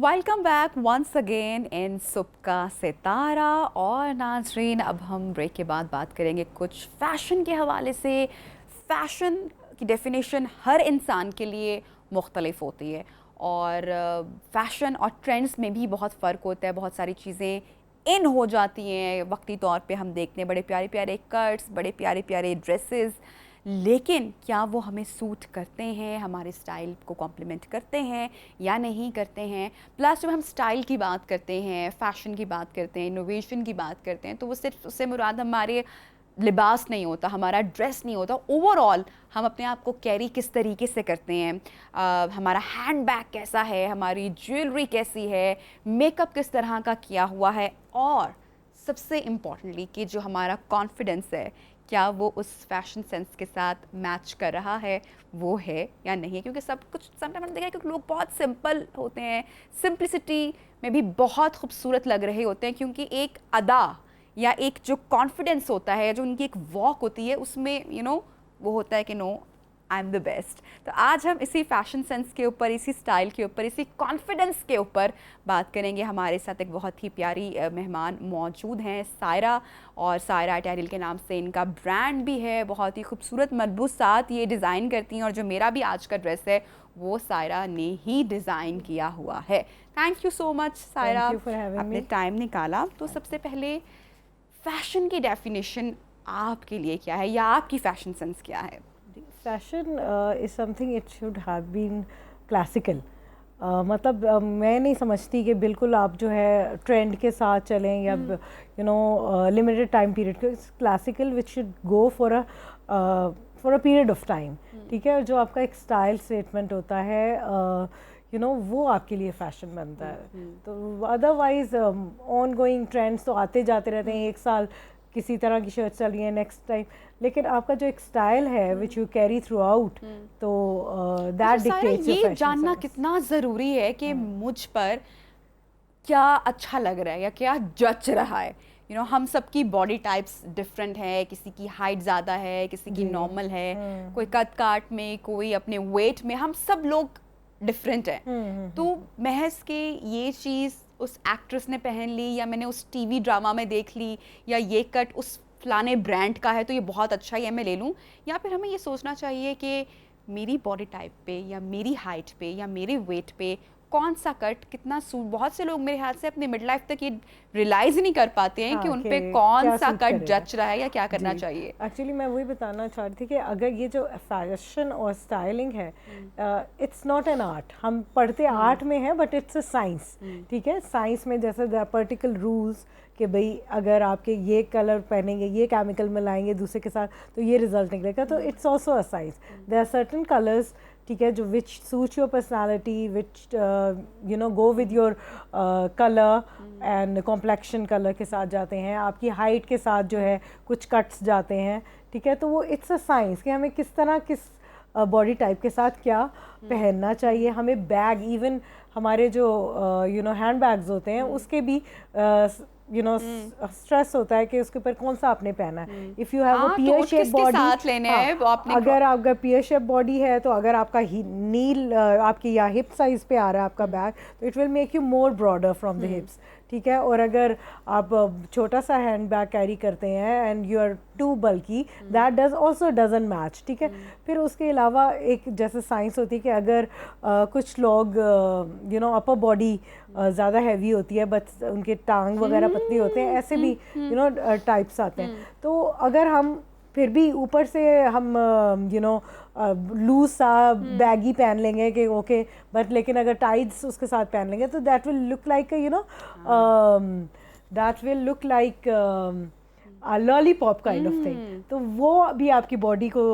Welcome back once again in सुबका सितारा। और नाजरीन, अब हम ब्रेक के बाद बात करेंगे कुछ फ़ैशन के हवाले से। फ़ैशन की डेफिनेशन हर इंसान के लिए मुख्तलिफ होती है और फ़ैशन और ट्रेंड्स में भी बहुत फ़र्क होता है। बहुत सारी चीज़ें इन हो जाती हैं वक्ती तौर पे, हम देखते हैं बड़े प्यारे प्यारे कट्स, बड़े प्यारे प्यारे ड्रेसेस, लेकिन क्या वो हमें सूट करते हैं, हमारे स्टाइल को कॉम्प्लीमेंट करते हैं या नहीं करते हैं। प्लस जब हम स्टाइल की बात करते हैं, फ़ैशन की बात करते हैं, इनोवेशन की बात करते हैं, तो वो सिर्फ उससे मुराद हमारे लिबास नहीं होता, हमारा ड्रेस नहीं होता। ओवरऑल हम अपने आप को कैरी किस तरीके से करते हैं, हमारा हैंड बैग कैसा है, हमारी ज्वेलरी कैसी है, मेकअप किस तरह का किया हुआ है, और सबसे इम्पॉर्टेंटली कि जो हमारा कॉन्फिडेंस है, क्या वो उस फैशन सेंस के साथ मैच कर रहा है, वो है या नहीं। क्योंकि सब कुछ समटाइम हमने देखा है कि लोग बहुत सिंपल होते हैं, सिंप्लिसिटी में भी बहुत खूबसूरत लग रहे होते हैं, क्योंकि एक अदा या एक जो कॉन्फिडेंस होता है, जो उनकी एक वॉक होती है, उसमें वो होता है कि no, I am the best. तो आज हम इसी फैशन सेंस के ऊपर, इसी स्टाइल के ऊपर, इसी कॉन्फिडेंस के ऊपर बात करेंगे। हमारे साथ एक बहुत ही प्यारी मेहमान मौजूद हैं, सायरा। और सायरा अटैरियल के नाम से इनका ब्रांड भी है, बहुत ही खूबसूरत मलबूसात ये डिज़ाइन करती हैं। और जो मेरा भी आज का ड्रेस है वो सायरा ने ही डिज़ाइन किया हुआ है। Thank you so much Saira, आपने टाइम निकाला। तो सबसे पहले फैशन की डेफिनेशन आपके लिए क्या है, या आपकी फैशन सेंस क्या है? Fashion is something it should have been classical. मतलब मैं नहीं समझती कि बिल्कुल आप जो है ट्रेंड के साथ चलें या लिमिटेड टाइम पीरियड के। Classical which should go for a period of time, ठीक है। जो आपका एक स्टाइल स्टेटमेंट होता है वो आपके लिए फैशन बनता है। तो अदरवाइज ऑन गोइंग ट्रेंड्स तो आते जाते रहते हैं। एक साल किसी तरह की शर्ट चल रही है, नेक्स्ट टाइम, लेकिन आपका जो एक स्टाइल है which you carry through out, तो दैट डिक्टेट्स योर फैशन। ये जानना कितना ज़रूरी है कि मुझ पर क्या अच्छा लग रहा है या क्या जच रहा है। हम सबकी बॉडी टाइप्स डिफरेंट है, किसी की हाइट ज़्यादा है, किसी की नॉर्मल है, कोई कद काट में, कोई अपने वेट में, हम सब लोग डिफरेंट है। तो महज के ये चीज़ उस एक्ट्रेस ने पहन ली, या मैंने उस टीवी ड्रामा में देख ली, या ये कट उस फलाने ब्रांड का है तो ये बहुत अच्छा है, मैं ले लूँ। या फिर हमें ये सोचना चाहिए कि मेरी बॉडी टाइप पे, या मेरी हाइट पे, या मेरे वेट पे कौन सा कट कितना सूट। बहुत से लोग मेरे हाथ से अपने मिड लाइफ तक ये रियलाइज ही नहीं कर पाते हैं कि उन पे कौन सा कट जच रहा है या क्या करना चाहिए। एक्चुअली मैं वही बताना चाह रही थी कि अगर ये जो फैशन और स्टाइलिंग है, इट्स नॉट एन आर्ट। हम पढ़ते आर्ट में है, बट इट्स अ साइंस, ठीक है। साइंस में जैसे पर्टिकुलर रूल्स कि भाई अगर आपके ये कलर पहनेंगे, ये केमिकल मिलाएंगे दूसरे के साथ, तो ये रिजल्ट निकलेगा। तो it's also a science. There are certain colours, ठीक है, जो which suit your personality, which go with your colour and complexion colour के साथ जाते हैं, आपकी हाइट के साथ जो है कुछ कट्स जाते हैं, ठीक है। तो वो इट्स अ साइंस कि हमें किस तरह किस बॉडी टाइप के साथ क्या पहनना चाहिए। हमें बैग, इवन हमारे जो हैंड बैग्स होते हैं उसके भी स्ट्रेस होता है कि उसके ऊपर कौन सा आपने पहना है। If you have a peer shape body, अगर आपका पियर शेप बॉडी है, तो अगर आपका नील आपकी या हिप साइज पे आ रहा है आपका बैग, तो it will make you more broader from the हिप्स, ठीक है। और अगर आप छोटा सा हैंड बैग कैरी करते हैं and you are too bulky, that does also doesn't match, ठीक है। फिर उसके अलावा एक जैसे साइंस होती है कि अगर कुछ लोग अपर बॉडी ज़्यादा हैवी होती है, बट उनके टांग वगैरह पतली होते हैं, ऐसे भी टाइप्स आते हैं। तो अगर हम फिर भी ऊपर से हम लूज सा बैगी पहन लेंगे कि ओके, बट लेकिन अगर टाइट्स उसके साथ पहन लेंगे तो that will look like that will look like lollipop kind of thing. तो वो भी आपकी बॉडी को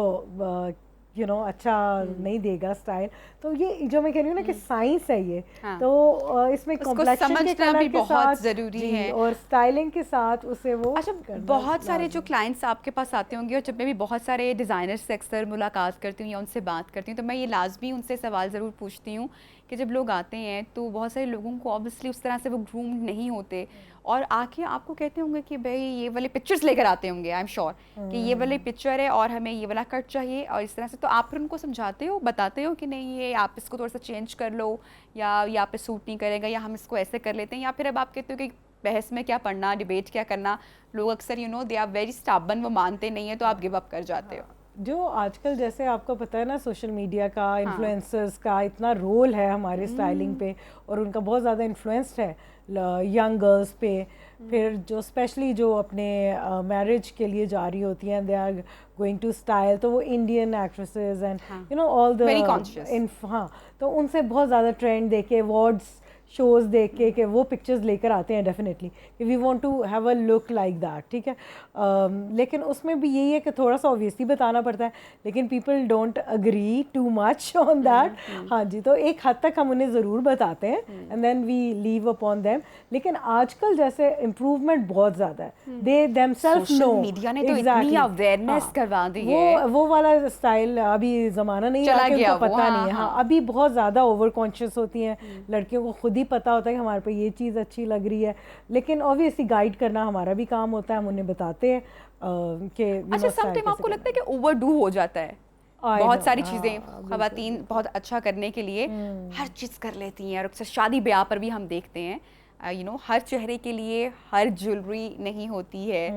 अच्छा नहीं देगा स्टाइल। तो ये जो मैं कह रही हूँ ना कि साइंस है ये, हाँ। तो इसमें कॉम्प्लेक्शन के कलर भी के बहुत साथ ज़रूरी है, और स्टाइलिंग के साथ उसे वो। अच्छा, बहुत सारे जो क्लाइंट्स आपके पास आते होंगे, और जब मैं भी बहुत सारे डिज़ाइनर से अक्सर मुलाकात करती हूँ या उनसे बात करती हूँ, तो मैं ये लाजमी उनसे सवाल ज़रूर पूछती हूँ कि जब लोग आते हैं तो बहुत सारे लोगों को ऑब्वियसली उस तरह से वो ग्रूम्ड नहीं होते और आके आपको कहते होंगे कि भाई ये वाले पिक्चर्स लेकर आते होंगे, आई एम श्योर कि ये वाले पिक्चर है और हमें ये वाला कट चाहिए और इस तरह से। तो आप फिर उनको समझाते हो, बताते हो कि नहीं ये आप इसको थोड़ा सा चेंज कर लो, या ये आप पे सूट नहीं करेगा, या हम इसको ऐसे कर लेते हैं, या फिर अब आप कहते हो कि बहस में क्या पढ़ना, डिबेट क्या करना। लोग अक्सर you know they are very stubborn, वो मानते नहीं है तो आप गिव अप कर जाते हो। जो आजकल जैसे आपको पता है ना सोशल मीडिया का, इन्फ्लुएंसर्स का इतना रोल है हमारे स्टाइलिंग पे, और उनका बहुत ज़्यादा इन्फ्लुएंस्ड है यंग गर्ल्स पे। फिर जो स्पेशली जो अपने मैरिज के लिए जा रही होती हैं, they are going to style, तो वो Indian actresses and you know all the हाँ, तो उनसे बहुत ज़्यादा ट्रेंड देके अवार्ड्स शोज देख के वो पिक्चर्स लेकर आते हैं डेफिनेटली कि we want to have a look like that, ठीक है। लेकिन उसमें भी यही है कि थोड़ा सा ऑब्वियसली बताना पड़ता है, लेकिन people don't agree too much on that. हाँ जी, तो एक हद तक हम उन्हें ज़रूर बताते हैं and then we leave upon them. लेकिन आजकल जैसे इम्प्रूवमेंट बहुत ज़्यादा है, दे देमसेल्फ नो, मीडिया ने तो इतनी अवेयरनेस करवा दी है, वो वाला स्टाइल अभी ज़माना नहीं है कि उनको पता नहीं है। हाँ, अभी बहुत ज़्यादा ओवर कॉन्शियस होती हैं लड़कियों को, खुद ही पता होता है कि हमारे पे ये चीज़ अच्छी लग रही है, लेकिन ऑब्वियसली गाइड करना हमारा भी काम होता है, हम उन्हें बताते हैं कि अच्छा सम टाइम आपको लगता है कि ओवरडू हो जाता है, बहुत सारी चीज़ें ख़वातीन बहुत अच्छा करने के लिए हर चीज़ कर लेती हैं, और अक्सर शादी ब्याह पर भी हम देखते हैं यू नो हर चेहरे के लिए हर ज्वेलरी नहीं होती है,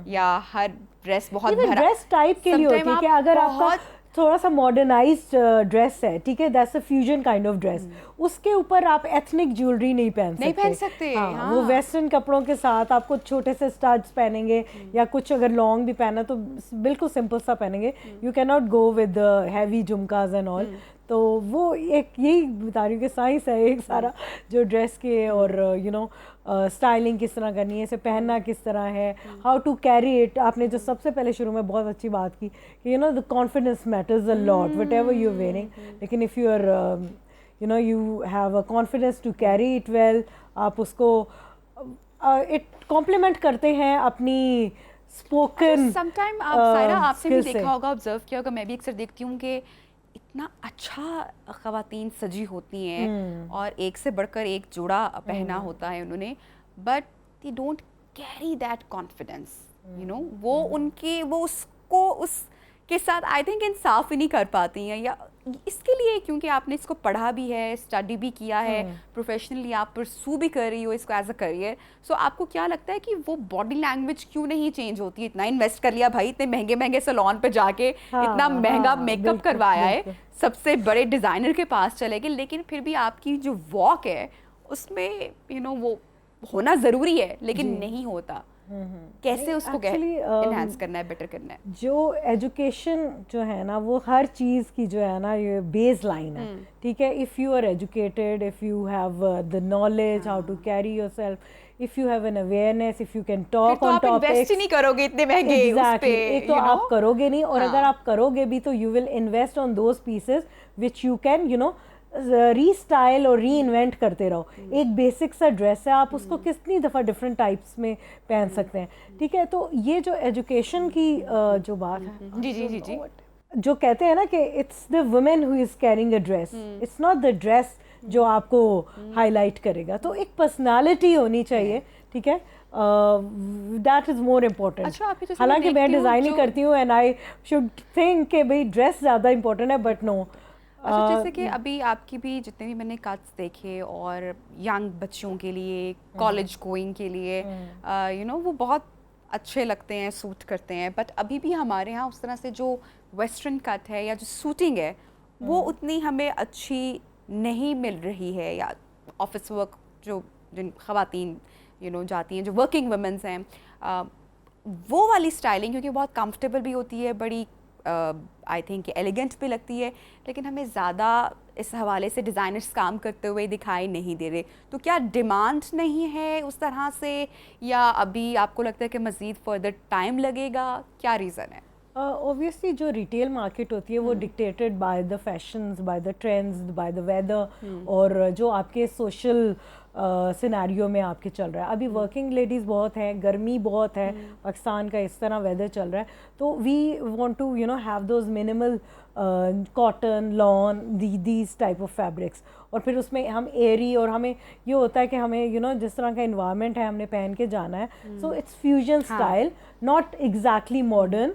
या हर ड्रेस बहुत ड्रेस टाइप के लिए होती है कि अगर आपका थोड़ा सा मॉडर्नाइज्ड ड्रेस है, ठीक है, that's a fusion kind of dress, उसके ऊपर आप एथनिक ज्वेलरी नहीं पहन सकते। हाँ, वो वेस्टर्न कपड़ों के साथ आपको छोटे से स्टड्स पहनेंगे, या कुछ अगर लॉन्ग भी पहना तो बिल्कुल सिंपल सा पहनेंगे, you can not go with heavy jhumkas and all. तो वो एक यही बता रही हूँ कि साइंस है एक सारा जो ड्रेस के, और यू नो स्टाइलिंग किस तरह करनी है, इसे पहनना किस तरह है, हाउ टू कैरी इट। आपने जो सबसे पहले शुरू में बहुत अच्छी बात की कि you know the confidence matters a lot whatever you are wearing, लेकिन if you are you know you have a confidence to carry it well, आप उसको इट कॉम्प्लीमेंट करते हैं अपनी स्पोकन। समटाइम आप सायरा आपसे भी देखा होगा, ऑब्जर्व किया होगा, मैं भी अक्सर देखती हूँ कि इतना अच्छा ख़वातीन सजी होती हैं और एक से बढ़कर एक जोड़ा पहना होता है उन्होंने, but they don't carry that confidence, you know वो उनके वो उसको उसके साथ आई थिंक इंसाफ ही नहीं कर पाती हैं, या इसके लिए क्योंकि आपने इसको पढ़ा भी है, स्टडी भी किया है, प्रोफेशनली आप परसू भी कर रही हो इसको एज अ करियर, सो आपको क्या लगता है कि वो बॉडी लैंग्वेज क्यों नहीं चेंज होती? इतना इन्वेस्ट कर लिया भाई, इतने महंगे महंगे सैलून पे जाके इतना महंगा मेकअप करवाया है, सबसे बड़े डिज़ाइनर के पास चले गए, लेकिन फिर भी आपकी जो वॉक है उसमें यू नो वो होना ज़रूरी है लेकिन नहीं होता। कैसे उसको एनहांस करना है, बेटर करना है? जो एजुकेशन जो है ना वो हर चीज़ की जो है ना ये बेस लाइन है, ठीक है। If you are educated, if you have the knowledge how to carry yourself, if you have an awareness, if you can talk on topics, invest ही नहीं करोगे इतने महंगे उस पे, एक तो आप करोगे नहीं, और अगर आप करोगे भी तो you will invest on those pieces which you can you know restyle और री इन्वेंट करते रहो। एक बेसिक सा ड्रेस है, आप उसको कितनी दफ़ा डिफरेंट टाइप्स में पहन सकते हैं, ठीक है। तो ये जो एजुकेशन की जो बात है, जी जी जी जी, जो कहते हैं ना कि it's the women who is carrying a dress, it's not the dress जो आपको हाईलाइट करेगा। तो एक पर्सनालिटी होनी चाहिए, ठीक है, दैट इज़ मोर इम्पोर्टेंट। हालांकि मैं डिज़ाइनिंग करती हूँ एंड आई शुड थिंक कि भाई ड्रेस ज़्यादा इम्पोर्टेंट है, बट नो। अच्छा, जैसे कि अभी आपकी भी जितने भी मैंने कट्स देखे और यंग बच्चों के लिए, कॉलेज गोइंग के लिए यू नो वो बहुत अच्छे लगते हैं, सूट करते हैं, बट अभी भी हमारे यहाँ उस तरह से जो वेस्टर्न कट है या जो सूटिंग है वो उतनी हमें अच्छी नहीं मिल रही है, या ऑफिस वर्क जो जिन ख़वातीन यू नो जाती हैं, जो वर्किंग वुमेंस हैं, वो वाली स्टाइलिंग क्योंकि बहुत कंफर्टेबल भी होती है, बड़ी आई थिंक एलिगेंट भी लगती है, लेकिन हमें ज़्यादा इस हवाले से डिज़ाइनर्स काम करते हुए दिखाई नहीं दे रहे। तो क्या डिमांड नहीं है उस तरह से, या अभी आपको लगता है कि मज़ीद फर्दर टाइम लगेगा, क्या रीज़न है? ऑब्वियसली जो रिटेल मार्केट होती है वो dictated by the fashions, by the trends, by the weather, और जो आपके सोशल सिनेरियो में आपके चल रहा है। अभी वर्किंग लेडीज़ बहुत हैं, गर्मी बहुत है, पाकिस्तान का इस तरह वेदर चल रहा है, तो we want to have those minimal cotton, lawn, these type of fabrics, और फिर उसमें हम एयरी, और हमें ये होता है कि हमें जिस तरह का इन्वायरमेंट है हमने पहन के जाना है, so it's fusion style, not exactly modern,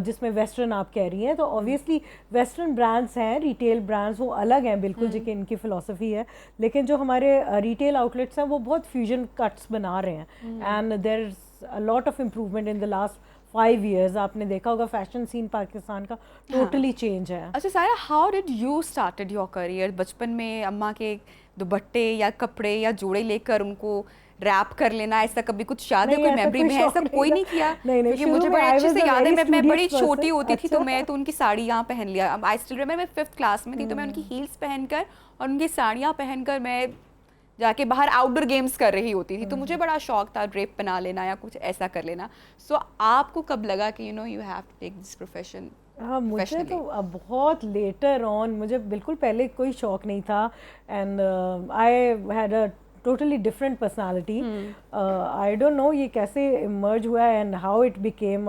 जिसमें वेस्टर्न आप कह रही हैं। तो ऑब्वियसली वेस्टर्न ब्रांड्स हैं, रिटेल ब्रांड्स, वो अलग हैं बिल्कुल, जिनकी इनकी फ़िलासफ़ी है, लेकिन जो हमारे रिटेल आउटलेट्स हैं वो बहुत फ्यूजन कट्स बना रहे हैं, and there is a lot of improvement in the last 5 years। आपने देखा होगा फैशन सीन पाकिस्तान का टोटली चेंज है। अच्छा Saira, how did you started your career? बचपन में अम्मा के दुपट्टे या कपड़े या जोड़े लेकर उनको रैप कर लेना, ऐसा कभी कुछ याद है, कोई मेमोरी में है? ऐसा कोई नहीं किया? क्योंकि मुझे बड़े अच्छे से याद है, मैं बड़ी छोटी होती थी तो मैं तो उनकी साड़ियाँ पहन लिया। आई स्टिल रिमेंबर, मैं 5th क्लास में थी तो मैं उनकी हील्स पहनकर और उनकी साड़ियाँ पहनकर मैं जाके बाहर आउटडोर गेम्स कर रही होती थी, तो मुझे बड़ा शौक था ड्रेप बना लेना या कुछ ऐसा कर लेना। सो आपको कब लगा कि you have to take this profession? हाँ, मुझे तो अब बहुत लेटर ऑन, मुझे बिल्कुल पहले कोई शौक नहीं था, and I had a totally different personality. I don't know ये कैसे इमर्ज हुआ and how it became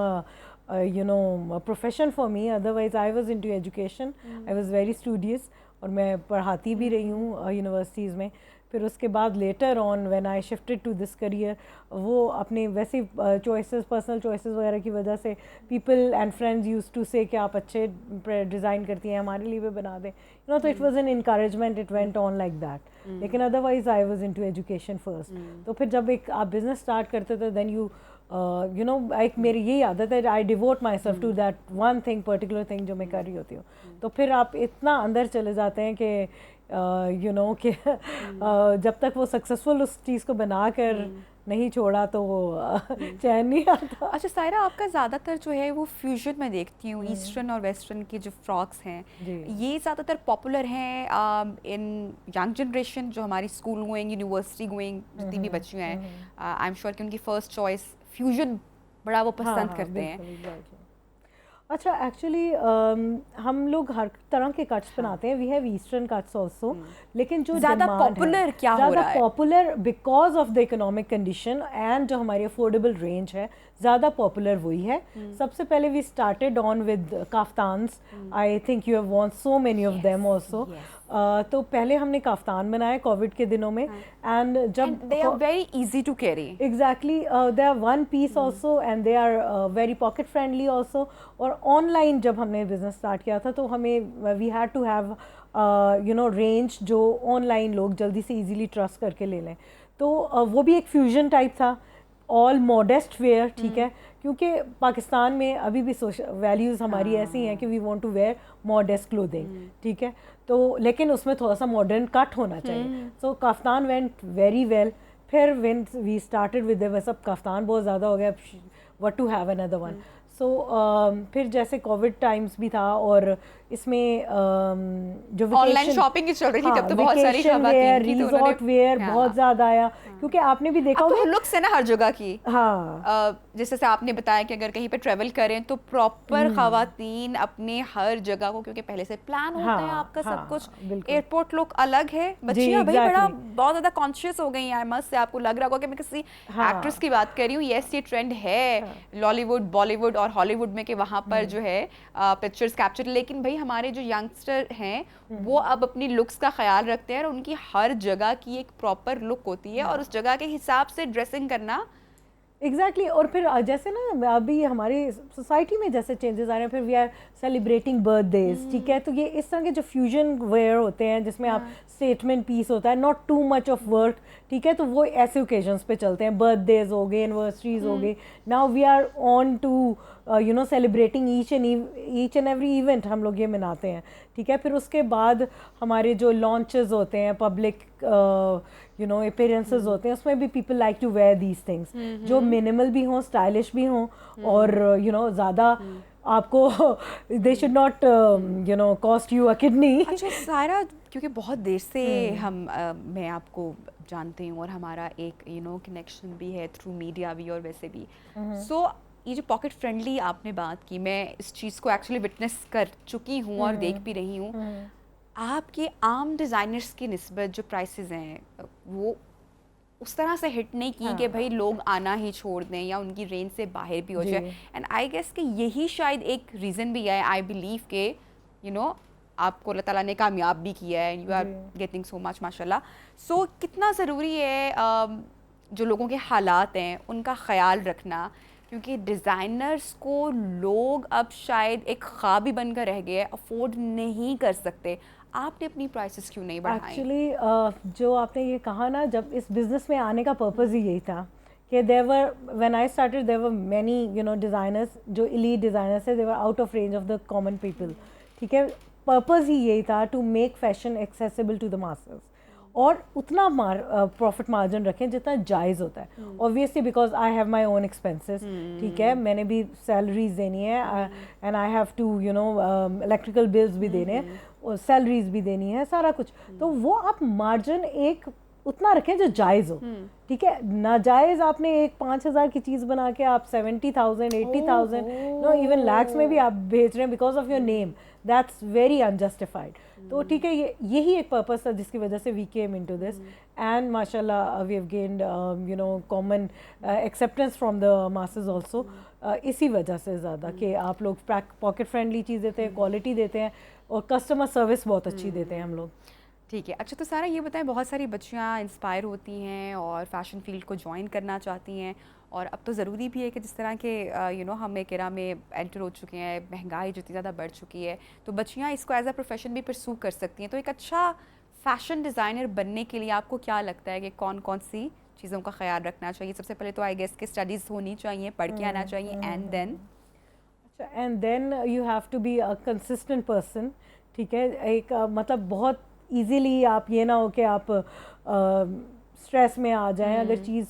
profession for me. Otherwise I was into education, I was very studious, और मैं पढ़ाती भी रही हूँ यूनिवर्सिटीज़ में। फिर उसके बाद later on when I shifted to this career, वो अपने वैसे चॉइसेस, पर्सनल चॉइसेस वगैरह की वजह से people and friends used to say कि आप अच्छे डिज़ाइन करती हैं, हमारे लिए भी बना दें, तो it was an encouragement, it went on like that. लेकिन otherwise I was into education first. तो फिर जब एक आप बिजनेस स्टार्ट करते थे, देन एक मेरी यही आदत है, I devote myself to that one thing, particular thing जो मैं कर रही होती हूँ। तो फिर आप इतना अंदर चले जाते हैं कि कि जब तक वो सक्सेसफुल उस चीज़ को बना कर नहीं छोड़ा तो वो चैन नहीं आता। अच्छा सायरा, आपका ज़्यादातर जो है वो फ्यूजन में देखती हूँ, ईस्टर्न और वेस्टर्न की जो फ्रॉक्स हैं ये ज़्यादातर पॉपुलर हैं इन यंग जनरेशन, जो हमारी स्कूल गोइंग, यूनिवर्सिटी गोइंग जितनी भी बच्चियाँ हैं। आई एम श्योर कि उनकी फर्स्ट चॉइस फ्यूजन बड़ा वो पसंद करते हैं। अच्छा, एक्चुअली हम लोग हर तरह के कट्स बनाते हैं, we have eastern cuts also, लेकिन जो ज़्यादा पॉपुलर क्या हो रहा है? ज़्यादा popular because of the economic condition and जो हमारी अफोर्डेबल रेंज है, ज़्यादा पॉपुलर वही है। सबसे पहले we started on with kaftans, I think you have worn so many of them also. तो पहले हमने काफ्तान बनाए कोविड के दिनों में, एंड जब they are very easy to carry, exactly, they are one piece also and they are very pocket friendly also. और online जब हमने बिजनेस स्टार्ट किया था तो हमें we had to have range जो ऑनलाइन लोग जल्दी से इजीली ट्रस्ट करके ले लें। तो वो भी एक फ्यूजन टाइप था, ऑल मॉडेस्ट वेयर, ठीक है, क्योंकि पाकिस्तान में अभी भी वैल्यूज़ हमारी ऐसी हैं कि we want to wear modest clothing, ठीक है, तो लेकिन उसमें थोड़ा सा मॉडर्न कट होना चाहिए। So kaftan went very well. फिर व्हेन वी स्टार्टेड विद वह सब काफ्तान बहुत ज़्यादा हो गया, what to have another one. So फिर जैसे कोविड टाइम्स भी था और इसमें जो ऑनलाइन शॉपिंग की चल रही थी, तब तो बहुत सारी वेयर, रिजॉर्ट वेयर बहुत ज़्यादा आया, क्योंकि आपने भी देखा होगा लुक्स है ना हर जगह की। हाँ, जैसे आपने बताया कि अगर कहीं पे ट्रेवल करें तो प्रॉपर खवातीन अपने हर जगह को, क्योंकि पहले से प्लान होता है आपका सब कुछ। एयरपोर्ट लुक अलग है, बच्चियां भाई बड़ा बहुत ज़्यादा कॉन्शियस हो गई हैं। मस्त से आपको लग रहा होगा कि मैं किसी एक्ट्रेस की बात कर रही हूँ। यस, ये ट्रेंड है लॉलीवुड, बॉलीवुड और हॉलीवुड में कि वहाँ पर जो है पिक्चर्स कैप्चर, लेकिन भाई हमारे जो यंगस्टर हैं वो अब अपनी लुक्स का ख्याल रखते हैं और उनकी हर जगह की एक प्रॉपर लुक होती है और उस जगह के हिसाब से ड्रेसिंग करना। एग्जैक्टली और फिर जैसे ना अभी हमारी सोसाइटी में जैसे चेंजेस आ रहे हैं, फिर वी आर सेलिब्रेटिंग बर्थडेज, ठीक है, तो ये इस तरह के जो फ्यूजन वेयर होते हैं जिसमें आप स्टेटमेंट पीस होता है, not too much of work, ठीक है, तो वो ऐसे ओकेजन्स पे चलते हैं, बर्थडेज हो गए, एनिवर्सरीज हो गए। Now we are on to celebrating each and every event हम लोग ये मनाते हैं, ठीक है। फिर उसके बाद हमारे जो लॉन्चेस होते हैं, पब्लिक अपीयरेंसेस होते हैं, उसमें भी people like to wear these things जो मिनिमल भी हों, स्टाइलिश भी हों और ज़्यादा आपको they should not cost you a kidney. अच्छा सायरा, क्योंकि बहुत देर से मैं आपको जानती हूँ और हमारा एक कनेक्शन भी है थ्रू मीडिया भी और वैसे भी, सो ये जो पॉकेट फ्रेंडली आपने बात की, मैं इस चीज़ को एक्चुअली विटनेस कर चुकी हूँ और देख भी रही हूँ। आपके आम डिज़ाइनर्स की निस्बत जो प्राइसेस हैं वो उस तरह से हिट नहीं की कि भाई लोग आना ही छोड़ दें या उनकी रेंज से बाहर भी हो जाए। एंड आई गेस कि यही शायद एक रीज़न भी है, आई बिलीव के आपको अल्लाह ताला ने कामयाब भी किया है, you are getting so much माशाल्लाह। सो कितना ज़रूरी है जो लोगों के हालात हैं उनका ख्याल रखना, क्योंकि डिज़ाइनर्स को लोग अब शायद एक ख्वाब ही बनकर रह गए, अफोर्ड नहीं कर सकते। आपने अपनी प्राइसेस क्यों नहीं बढ़ाई? एक्चुअली जो आपने ये कहा ना, जब इस बिज़नेस में आने का पर्पज़ ही यही था कि when I started there were many designers जो एलीट डिज़ाइनर्स थे, they were out of range of the common people. ठीक है, पर्पज़ ही यही था to make fashion accessible to the masses और उतना प्रॉफिट मार्जिन रखें जितना जायज़ होता है। Obviously because I have my own expenses, ठीक है, मैंने भी सैलरीज देनी है and I have to electrical bills भी देने हैं और सैलरीज भी देनी है, सारा कुछ। तो वो आप मार्जिन एक उतना रखें जो जायज़ हो। ठीक है, नाजायज़ आपने एक 5,000 की चीज़ बना के आप 70,000 80,000 नो इवन लैक्स में भी आप भेज रहे हैं because of your name, that's very unjustified. तो ठीक है, यही एक पर्पस था जिसकी वजह से we came into this and माशाल्लाह we have gained common acceptance from the masses also. इसी वजह से ज़्यादा कि आप लोग पॉकेट फ्रेंडली चीज़ देते हैं, क्वालिटी देते हैं और कस्टमर सर्विस बहुत अच्छी देते हैं हम लोग। ठीक है, अच्छा तो सारा ये बताएं, बहुत सारी बच्चियाँ इंस्पायर होती हैं और फैशन फील्ड को ज्वाइन करना चाहती हैं, और अब तो ज़रूरी भी है कि जिस तरह के हम एक एरा में एंटर हो चुके हैं, महंगाई जितनी ज़्यादा बढ़ चुकी है, तो बच्चियाँ इसको एज अ प्रोफेशन भी परसू कर सकती हैं। तो एक अच्छा फ़ैशन डिज़ाइनर बनने के लिए आपको क्या लगता है कि कौन कौन सी चीज़ों का ख्याल रखना चाहिए? सबसे पहले तो आई गेस कि स्टडीज़ होनी चाहिए, पढ़ के आना चाहिए, and then you have to be a consistent person. ठीक है, एक मतलब बहुत ईजीली आप ये ना हो कि आप स्ट्रेस में आ जाएं अगर चीज़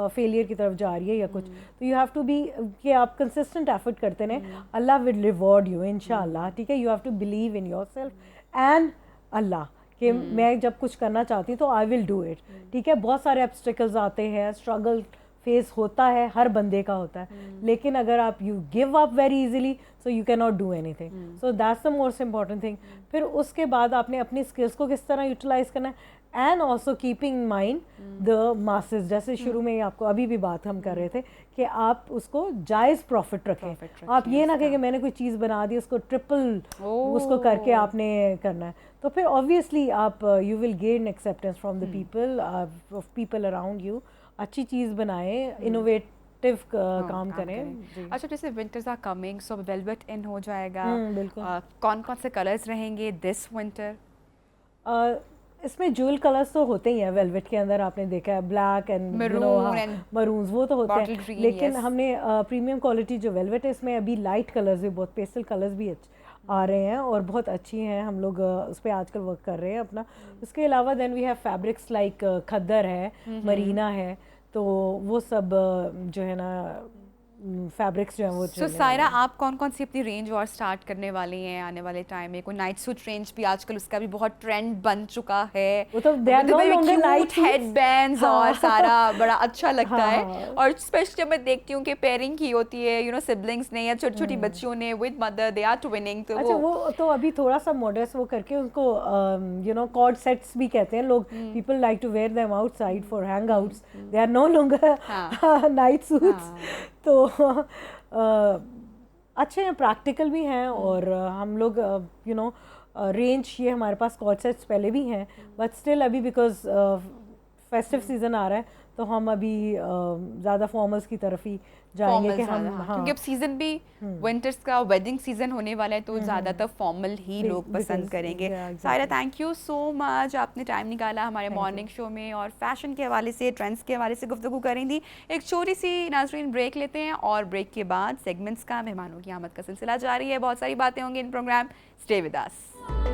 फेलियर की तरफ जा रही है या कुछ, तो यू हैव टू बी कि आप कंसिस्टेंट एफर्ट करते रहें, अल्लाह विल रिवॉर्ड यू इंशाल्लाह। ठीक है, you have to believe in yourself and अल्लाह कि मैं जब कुछ करना चाहती हूँ तो आई विल डू इट। ठीक है, बहुत सारे ऑब्स्टिकल्स आते हैं, स्ट्रगल फेस होता है, हर बंदे का होता है, लेकिन अगर आप you give up very easily so you can not do anything. So that's the most important thing. फिर उसके बाद आपने अपनी स्किल्स को किस तरह यूटिलाइज करना है and also keeping in mind the masses. जैसे शुरू में ही आपको अभी भी बात हम कर रहे थे कि आप उसको जायज़ प्रॉफिट रखें। आप ये ना कहें कि मैंने कोई चीज़ बना दी उसको ट्रिपल उसको करके आपने करना है, तो फिर ऑब्वियसली आप you will gain acceptance from the people around you. अच्छी चीज़ बनाएं, इनोवेटिव काम करें। अच्छा, जैसे winters are coming, so velvet in हो जाएगा, बिल्कुल। कौन कौन से कलर्स रहेंगे दिस विंटर? इसमें ज्वेल कलर्स तो होते ही हैं वेलवेट के अंदर, आपने देखा है ब्लैक एंड मरून्स, वो तो होते हैं, लेकिन हमने प्रीमियम क्वालिटी जो वेलवेट है इसमें अभी लाइट कलर्स भी, बहुत पेस्टल कलर्स भी आ रहे हैं और बहुत अच्छी हैं। हम लोग उस पर आजकल वर्क कर रहे हैं अपना। उसके अलावा then we have fabrics like khaddar है, मरीना है, तो वो सब जो है ना फैब्रिक्स जो है वो। So, सायरा, आप कौन कौन सी अपनी रेंज और स्टार्ट करने वाली हैं आने वाले टाइम में? कोई नाइट सूट रेंज भी आजकल उसका भी बहुत ट्रेंड बन चुका है, वो तो क्यूट हेडबैंड्स और सारा बड़ा अच्छा लगता है। और स्पेशली जब मैं देखती हूँ कि पेयरिंग की होती है सिबलिंग्स ने या छोटी छोटी बच्चियों ने with mother, they are twinning, तो अच्छा वो तो अभी थोड़ा सा मॉडर्स वो करके उनको कॉर्ड सेट्स भी कहते हैं लोग। People like to wear them outside for hangouts, they are no longer night suits. तो अच्छे हैं, प्रैक्टिकल भी हैं और हम लोग रेंज ये हमारे पास कॉर्ड सेट्स पहले भी हैं, बट स्टिल अभी बिकॉज फेस्टिव सीज़न आ रहा है तो हम अभी ज़्यादा फॉर्मल्स की तरफ ही जाएंगे कि हम क्योंकि अब सीज़न भी विंटर्स का वेडिंग सीज़न होने वाला है, तो ज़्यादातर फॉर्मल ही लोग पसंद करेंगे। Saira, thank you so much, आपने टाइम निकाला हमारे मॉर्निंग शो में और फैशन के हवाले से, ट्रेंड्स के हवाले से गुफ्तगू करें थी। एक छोटी सी नाज़रीन ब्रेक लेते हैं और ब्रेक के बाद सेगमेंट्स का मेहमानों की आमद का सिलसिला जारी है। बहुत सारी बातें होंगी इन प्रोग्राम, स्टे विद अस।